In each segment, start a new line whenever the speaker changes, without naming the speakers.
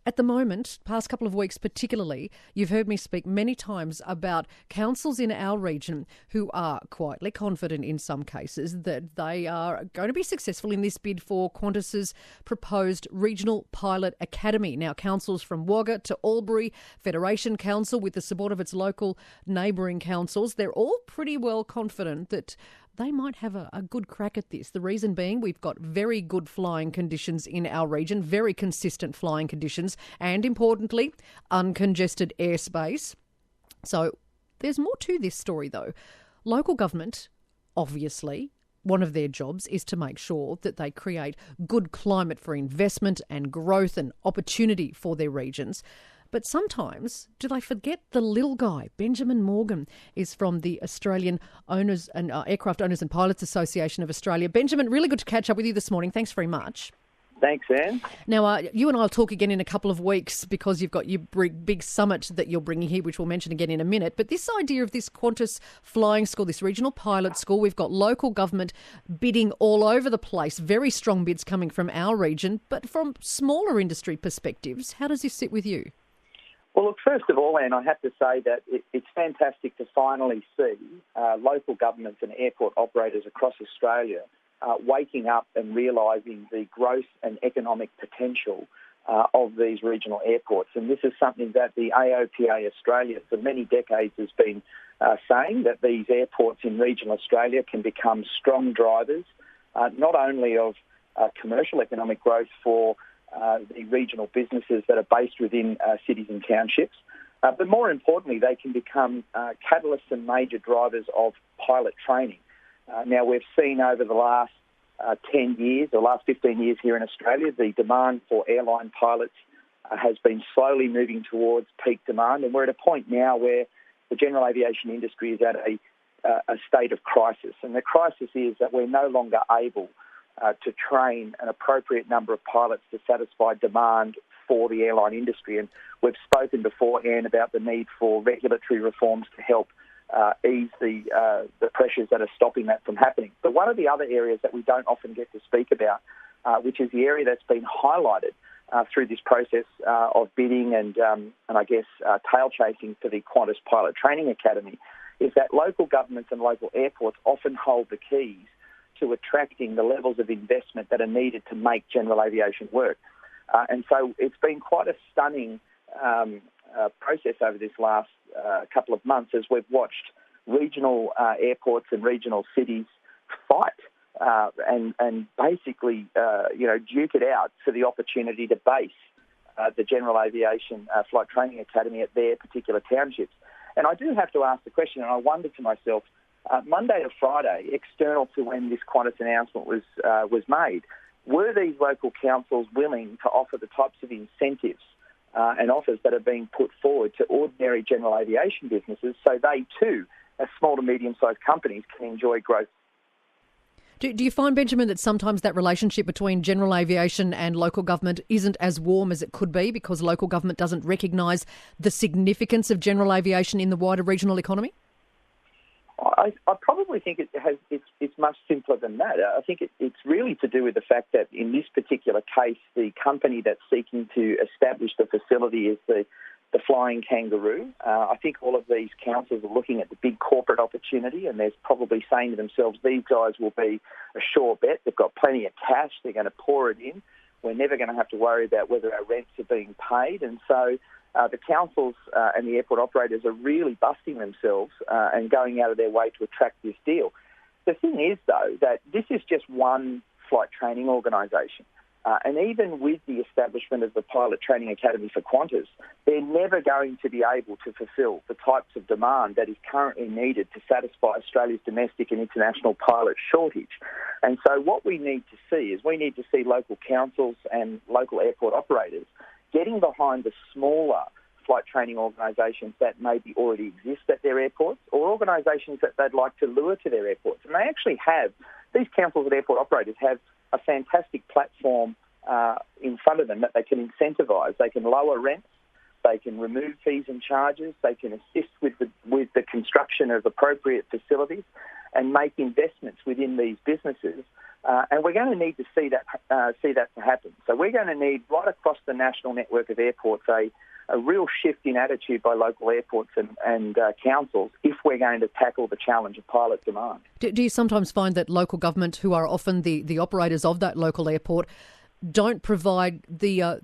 At the moment, past couple of weeks particularly, you've heard me speak many times about councils in our region who are quietly confident in some cases that they are going to be successful in this bid for Qantas's proposed Regional Pilot Academy. Now, councils from Wagga to Albury, Federation Council with the support of its local neighbouring councils, they're all pretty well confident that they might have a good crack at this. The reason being we've got very good flying conditions in our region, very consistent flying conditions, and importantly, uncongested airspace. So there's more to this story though. Local government, obviously, one of their jobs is to make sure that they create good climate for investment and growth and opportunity for their regions. But sometimes, do they forget the little guy? Benjamin Morgan is from the Australian Owners and Aircraft Owners and Pilots Association of Australia. Benjamin, really good to catch up with you this morning. Thanks very much.
Thanks, Anne.
Now, you and I will talk again in a couple of weeks because you've got your big summit that you're bringing here, which we'll mention again in a minute. But this idea of this Qantas flying school, this regional pilot school, we've got local government bidding all over the place, very strong bids coming from our region. But from smaller industry perspectives, how does this sit with you?
Well, look, first of all, Anne, I have to say that it's fantastic to finally see local governments and airport operators across Australia waking up and realising the growth and economic potential of these regional airports. And this is something that the AOPA Australia for many decades has been saying, that these airports in regional Australia can become strong drivers, not only of commercial economic growth for the regional businesses that are based within cities and townships, but more importantly, they can become catalysts and major drivers of pilot training. Now, we've seen over the last 10 years, or last 15 years here in Australia, the demand for airline pilots has been slowly moving towards peak demand, and we're at a point now where the general aviation industry is at a state of crisis. And the crisis is that we're no longer able to train an appropriate number of pilots to satisfy demand for the airline industry. And we've spoken before, Anne, about the need for regulatory reforms to help ease the pressures that are stopping that from happening. But one of the other areas that we don't often get to speak about, which is the area that's been highlighted through this process of bidding and I guess tail chasing for the Qantas Pilot Training Academy, is that local governments and local airports often hold the keys to attracting the levels of investment that are needed to make general aviation work. And so it's been quite a stunning process over this last couple of months as we've watched regional airports and regional cities fight and basically, duke it out for the opportunity to base the General Aviation Flight Training Academy at their particular townships. And I do have to ask the question, and I wonder to myself, Monday to Friday, external to when this Qantas announcement was made, were these local councils willing to offer the types of incentives and offers that are being put forward to ordinary general aviation businesses so they too, as small to medium-sized companies, can enjoy growth?
Do you find, Benjamin, that sometimes that relationship between general aviation and local government isn't as warm as it could be because local government doesn't recognise the significance of general aviation in the wider regional economy?
I probably think it's much simpler than that. I think it's really to do with the fact that in this particular case, the company that's seeking to establish the facility is the Flying Kangaroo. I think all of these councils are looking at the big corporate opportunity, and they're probably saying to themselves, these guys will be a sure bet. They've got plenty of cash. They're going to pour it in. We're never going to have to worry about whether our rents are being paid. And so the councils and the airport operators are really busting themselves and going out of their way to attract this deal. The thing is, though, that this is just one flight training organisation. And even with the establishment of the Pilot Training Academy for Qantas, they're never going to be able to fulfil the types of demand that is currently needed to satisfy Australia's domestic and international pilot shortage. And so what we need to see is we need to see local councils and local airport operators getting behind the smaller flight training organisations that maybe already exist at their airports or organisations that they'd like to lure to their airports. And they actually have, these councils and airport operators have a fantastic platform in front of them that they can incentivise. They can lower rents, they can remove fees and charges, they can assist with the construction of appropriate facilities and make investments within these businesses And we're going to need to see that to happen. So we're going to need, right across the national network of airports, a real shift in attitude by local airports and councils if we're going to tackle the challenge of pilot demand.
Do you sometimes find that local government, who are often the operators of that local airport, don't provide the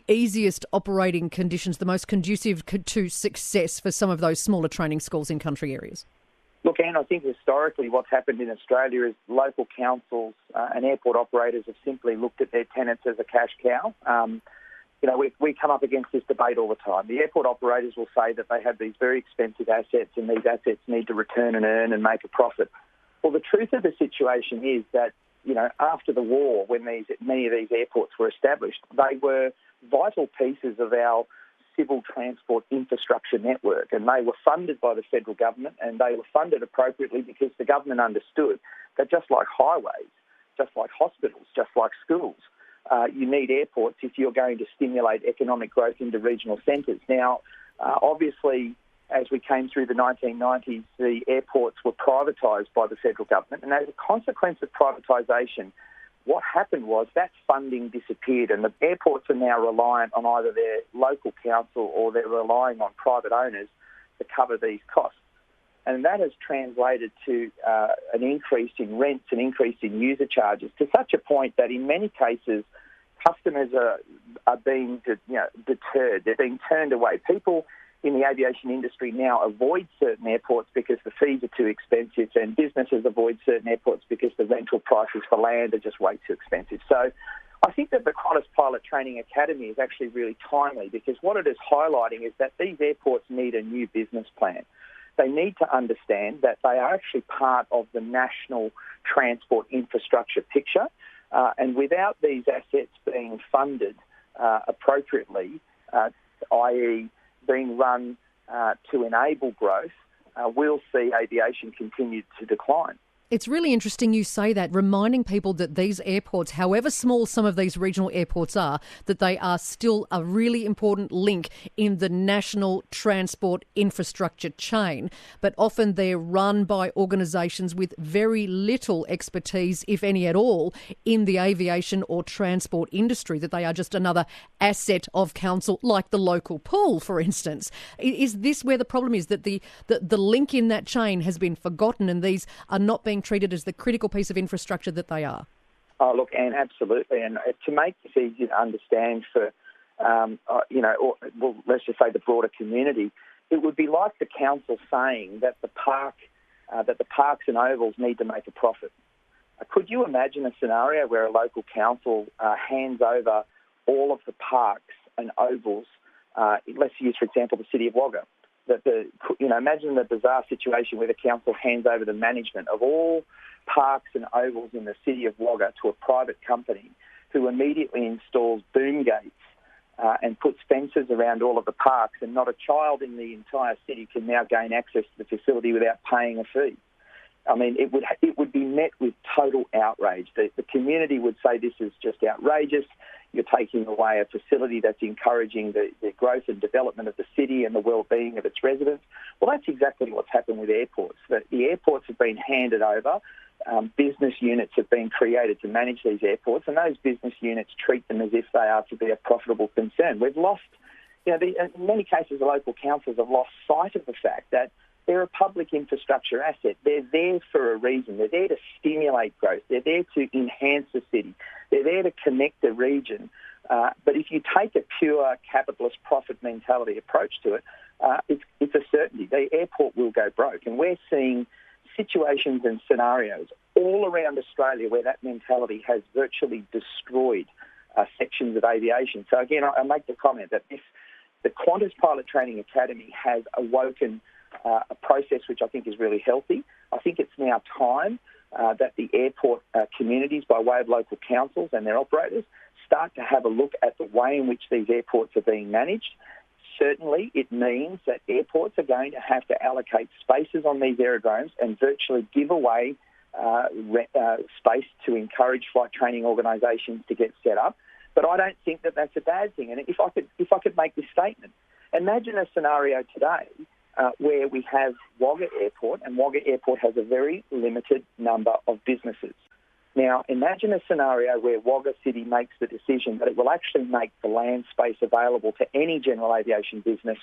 easiest operating conditions, the most conducive to success for some of those smaller training schools in country areas?
Look, Anne, I think historically what's happened in Australia is local councils and airport operators have simply looked at their tenants as a cash cow. We come up against this debate all the time. The airport operators will say that they have these very expensive assets and these assets need to return and earn and make a profit. Well, the truth of the situation is that, after the war, when many of these airports were established, they were vital pieces of our civil transport infrastructure network, and they were funded by the federal government, and they were funded appropriately because the government understood that just like highways, just like hospitals, just like schools, you need airports if you're going to stimulate economic growth into regional centres. Now, obviously, as we came through the 1990s, the airports were privatised by the federal government, and as a consequence of privatisation, what happened was that funding disappeared, and the airports are now reliant on either their local council or they're relying on private owners to cover these costs. And that has translated to an increase in rents, an increase in user charges, to such a point that in many cases customers are being deterred. They're being turned away. People in the aviation industry now avoid certain airports because the fees are too expensive, and businesses avoid certain airports because the rental prices for land are just way too expensive. So I think that the QANTAS Pilot Training Academy is actually really timely, because what it is highlighting is that these airports need a new business plan. They need to understand that they are actually part of the national transport infrastructure picture, and without these assets being funded appropriately, i.e. being run to enable growth, we'll see aviation continue to decline.
It's really interesting you say that, reminding people that these airports, however small some of these regional airports are, that they are still a really important link in the national transport infrastructure chain. But often they're run by organisations with very little expertise, if any at all, in the aviation or transport industry, that they are just another asset of council, like the local pool, for instance. Is this where the problem is, that the link in that chain has been forgotten and these are not being treated as the critical piece of infrastructure that they are?
Oh, look, Anne, absolutely. And to make this easier to understand for, let's just say the broader community, it would be like the council saying that the parks and ovals need to make a profit. Could you imagine a scenario where a local council hands over all of the parks and ovals? Let's use, for example, the city of Wagga. Imagine the bizarre situation where the council hands over the management of all parks and ovals in the city of Wagga to a private company who immediately installs boom gates and puts fences around all of the parks, and not a child in the entire city can now gain access to the facility without paying a fee. I mean, it would be met with total outrage. The community would say this is just outrageous. You're taking away a facility that's encouraging the growth and development of the city and the well-being of its residents. Well, that's exactly what's happened with airports. The airports have been handed over. Business units have been created to manage these airports, and those business units treat them as if they are to be a profitable concern. We've lost, in many cases, the local councils have lost sight of the fact that they're a public infrastructure asset. They're there for a reason. They're there to stimulate growth. They're there to enhance the city. They're there to connect the region. But if you take a pure capitalist profit mentality approach to it, it's a certainty. The airport will go broke. And we're seeing situations and scenarios all around Australia where that mentality has virtually destroyed sections of aviation. So again, I make the comment that the QANTAS Pilot Training Academy has awoken a process which I think is really healthy. I think it's now time that the airport communities, by way of local councils and their operators, start to have a look at the way in which these airports are being managed. Certainly, it means that airports are going to have to allocate spaces on these aerodromes and virtually give away space to encourage flight training organisations to get set up. But I don't think that that's a bad thing. And if I could make this statement, imagine a scenario today where we have Wagga Airport, and Wagga Airport has a very limited number of businesses. Now, imagine a scenario where Wagga City makes the decision that it will actually make the land space available to any general aviation business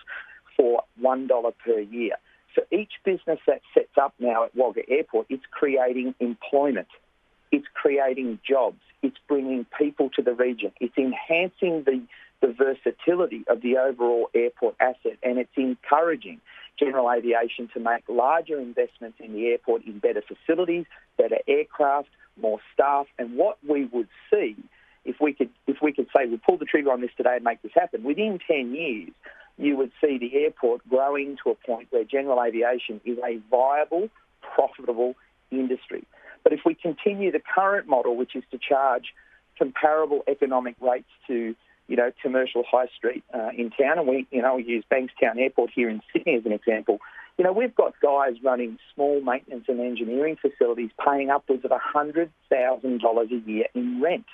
for $1 per year. For each business that sets up now at Wagga Airport, it's creating employment. It's creating jobs. It's bringing people to the region. It's enhancing the versatility of the overall airport asset, and it's encouraging general aviation to make larger investments in the airport in better facilities, better aircraft, more staff. And what we would see, if we could say we'll pull the trigger on this today and make this happen, within 10 years, you would see the airport growing to a point where general aviation is a viable, profitable industry. But if we continue the current model, which is to charge comparable economic rates to, commercial high street in town, and we use Bankstown Airport here in Sydney as an example, we've got guys running small maintenance and engineering facilities paying upwards of $100,000 a year in rent.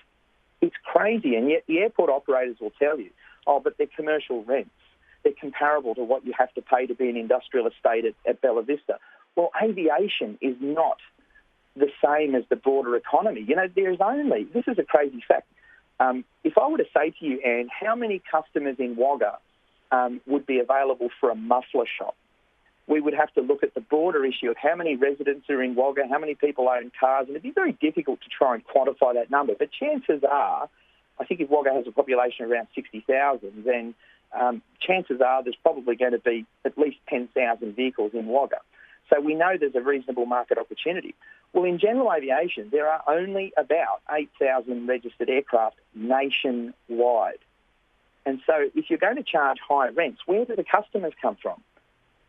It's crazy, and yet the airport operators will tell you, but they're commercial rents. They're comparable to what you have to pay to be an industrial estate at Bella Vista. Well, aviation is not the same as the broader economy. This is a crazy fact. If I were to say to you, Anne, how many customers in Wagga would be available for a muffler shop, we would have to look at the broader issue of how many residents are in Wagga, how many people own cars, and it'd be very difficult to try and quantify that number. But chances are, I think if Wagga has a population of around 60,000, then chances are there's probably going to be at least 10,000 vehicles in Wagga. So we know there's a reasonable market opportunity. Well, in general aviation, there are only about 8,000 registered aircraft nationwide. And so if you're going to charge high rents, where do the customers come from?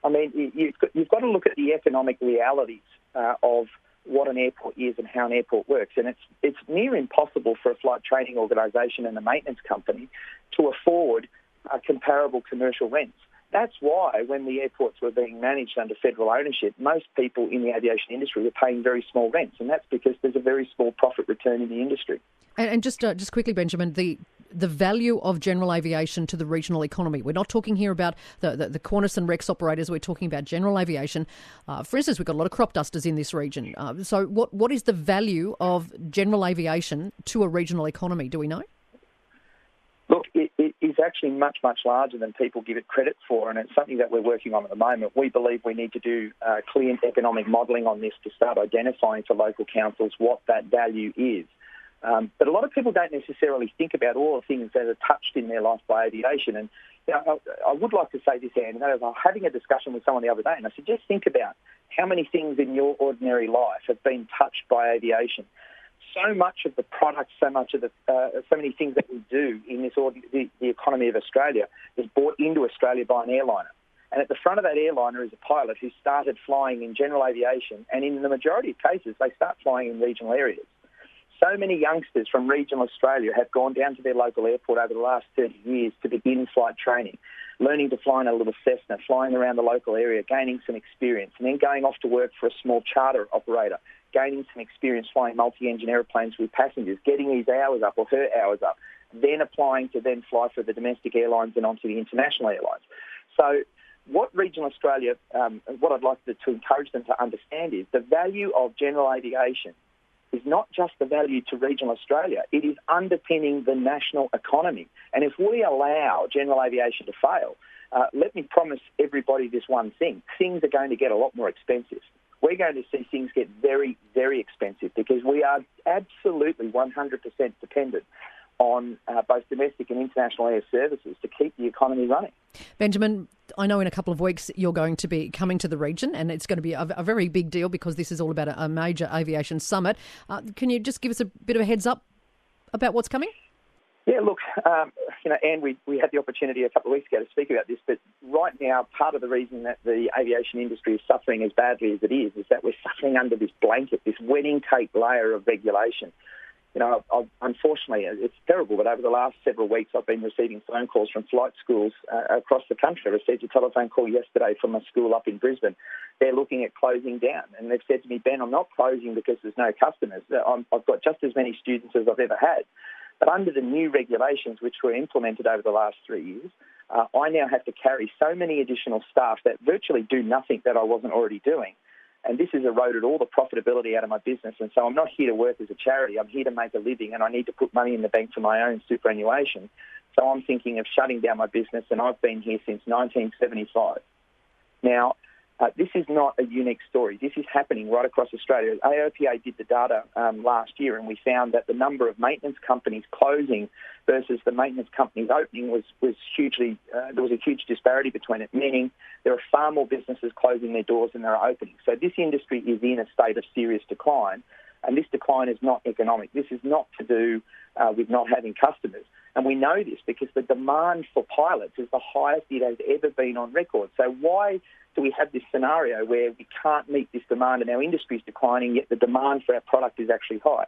I mean, you've got to look at the economic realities of what an airport is and how an airport works. And it's near impossible for a flight training organisation and a maintenance company to afford comparable commercial rents. That's why when the airports were being managed under federal ownership, most people in the aviation industry were paying very small rents, and that's because there's a very small profit return in the industry.
And just quickly, Benjamin, the value of general aviation to the regional economy. We're not talking here about the Qantas and Rex operators. We're talking about general aviation. For instance, we've got a lot of crop dusters in this region. So what is the value of general aviation to a regional economy? Do we know?
Look, it is actually much, much larger than people give it credit for, and it's something that we're working on at the moment. We believe we need to do clear economic modelling on this to start identifying for local councils what that value is. But a lot of people don't necessarily think about all the things that are touched in their life by aviation. And I would like to say this, Anne, I was having a discussion with someone the other day, and I said, just think about how many things in your ordinary life have been touched by aviation. So much of the product, so many things that we do in the economy of Australia is brought into Australia by an airliner. And at the front of that airliner is a pilot who started flying in general aviation, and in the majority of cases, they start flying in regional areas. So many youngsters from regional Australia have gone down to their local airport over the last 30 years to begin flight training, learning to fly in a little Cessna, flying around the local area, gaining some experience, and then going off to work for a small charter operator, gaining some experience flying multi-engine aeroplanes with passengers, getting his hours up or her hours up, then applying to then fly for the domestic airlines and onto the international airlines. So what regional Australia, what I'd like to encourage them to understand is the value of general aviation is not just the value to regional Australia, it is underpinning the national economy. And if we allow general aviation to fail, let me promise everybody this one thing: things are going to get a lot more expensive. We're going to see things get very, very expensive because we are absolutely 100% dependent on both domestic and international air services to keep the economy running.
Benjamin, I know in a couple of weeks you're going to be coming to the region, and it's going to be a very big deal because this is all about a major aviation summit. Can you just give us a bit of a heads up about what's coming?
Yeah, look, Anne, we had the opportunity a couple of weeks ago to speak about this, but right now part of the reason that the aviation industry is suffering as badly as it is that we're suffering under this blanket, this wedding cake layer of regulation. Unfortunately, it's terrible, but over the last several weeks I've been receiving phone calls from flight schools across the country. I received a telephone call yesterday from a school up in Brisbane. They're looking at closing down, and they've said to me, Ben, I'm not closing because there's no customers. I've got just as many students as I've ever had. But under the new regulations which were implemented over the last 3 years, I now have to carry so many additional staff that virtually do nothing that I wasn't already doing. and this has eroded all the profitability out of my business. And so I'm not here to work as a charity. I'm here to make a living, and I need to put money in the bank for my own superannuation. So I'm thinking of shutting down my business, and I've been here since 1975. Now, this is not a unique story. This is happening right across Australia. AOPA did the data last year, and we found that the number of maintenance companies closing versus the maintenance companies opening was hugely, there was a huge disparity between it, meaning there are far more businesses closing their doors than there are opening. So this industry is in a state of serious decline, and this decline is not economic. This is not to do with not having customers. And we know this because the demand for pilots is the highest it has ever been on record. So why do we have this scenario where we can't meet this demand and our industry is declining, yet the demand for our product is actually high?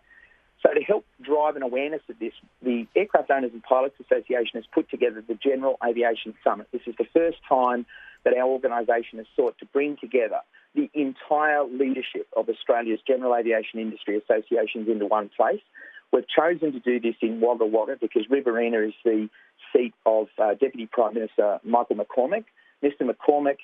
So to help drive an awareness of this, the Aircraft Owners and Pilots Association has put together the General Aviation Summit. This is the first time that our organisation has sought to bring together the entire leadership of Australia's general aviation industry associations into one place. We've chosen to do this in Wagga because Riverina is the seat of Deputy Prime Minister Michael McCormack. Mr McCormack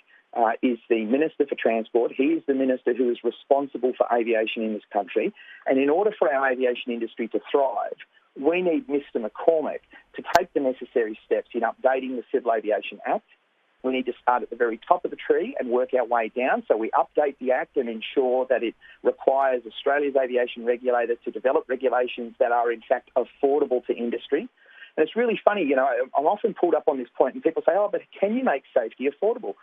is the Minister for Transport. He is the Minister who is responsible for aviation in this country. And in order for our aviation industry to thrive, we need Mr McCormack to take the necessary steps in updating the Civil Aviation Act. We need to start at the very top of the tree and work our way down. So we update the Act and ensure that it requires Australia's aviation regulator to develop regulations that are, in fact, affordable to industry. And it's really funny, I'm often pulled up on this point and people say, but can you make safety affordable?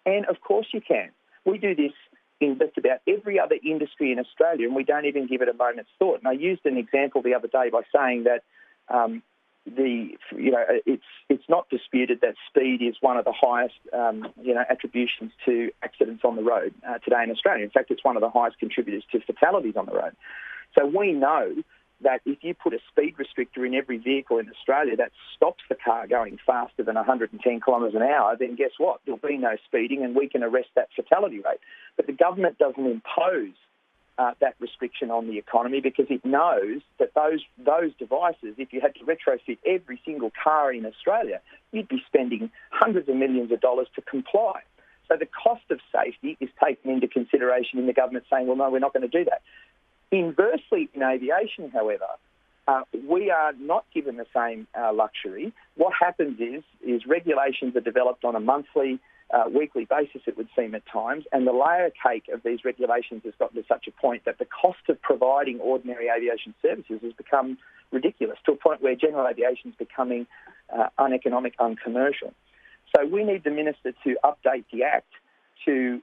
And of course you can. We do this in just about every other industry in Australia, and we don't even give it a moment's thought. And I used an example the other day by saying that it's not disputed that speed is one of the highest attributions to accidents on the road today in Australia. In fact, it's one of the highest contributors to fatalities on the road. So we know that if you put a speed restrictor in every vehicle in Australia that stops the car going faster than 110 kilometres an hour, then guess what? There'll be no speeding and we can arrest that fatality rate. But the government doesn't impose that restriction on the economy because it knows that those devices, if you had to retrofit every single car in Australia, you'd be spending hundreds of millions of dollars to comply. So the cost of safety is taken into consideration in the government saying, well, no, we're not going to do that. Inversely, in aviation, however, we are not given the same luxury. What happens is regulations are developed on a monthly, weekly basis, it would seem at times, and the layer cake of these regulations has gotten to such a point that the cost of providing ordinary aviation services has become ridiculous, to a point where general aviation is becoming uneconomic, uncommercial. So we need the Minister to update the Act to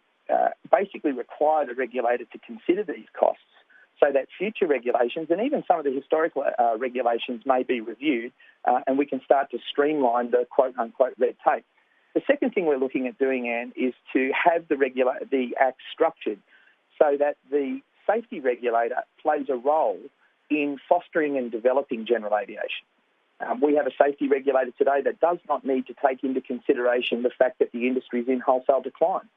basically require the regulator to consider these costs, so that future regulations and even some of the historical regulations may be reviewed and we can start to streamline the quote-unquote red tape. The second thing we're looking at doing, Anne, is to have the Act structured so that the safety regulator plays a role in fostering and developing general aviation. We have a safety regulator today that does not need to take into consideration the fact that the industry is in wholesale decline.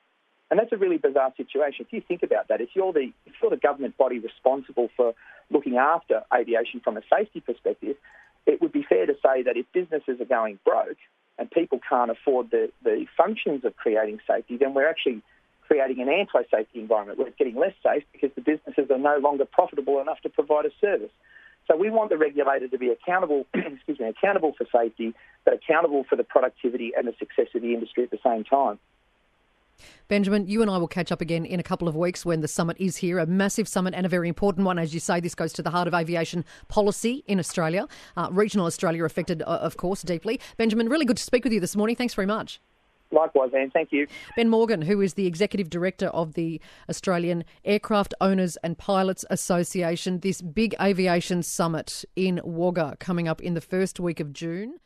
And that's a really bizarre situation. If you think about that, if you're the government body responsible for looking after aviation from a safety perspective, it would be fair to say that if businesses are going broke and people can't afford the functions of creating safety, then we're actually creating an anti-safety environment where it's getting less safe because the businesses are no longer profitable enough to provide a service. So we want the regulator to be accountable, accountable for safety, but accountable for the productivity and the success of the industry at the same time.
Benjamin, you and I will catch up again in a couple of weeks when the summit is here, a massive summit and a very important one. As you say, this goes to the heart of aviation policy in Australia. Regional Australia affected, of course, deeply. Benjamin, really good to speak with you this morning. Thanks very much.
Likewise, Anne. Thank you.
Ben Morgan, who is the Executive Director of the Australian Aircraft Owners and Pilots Association. This big aviation summit in Wagga coming up in the first week of June.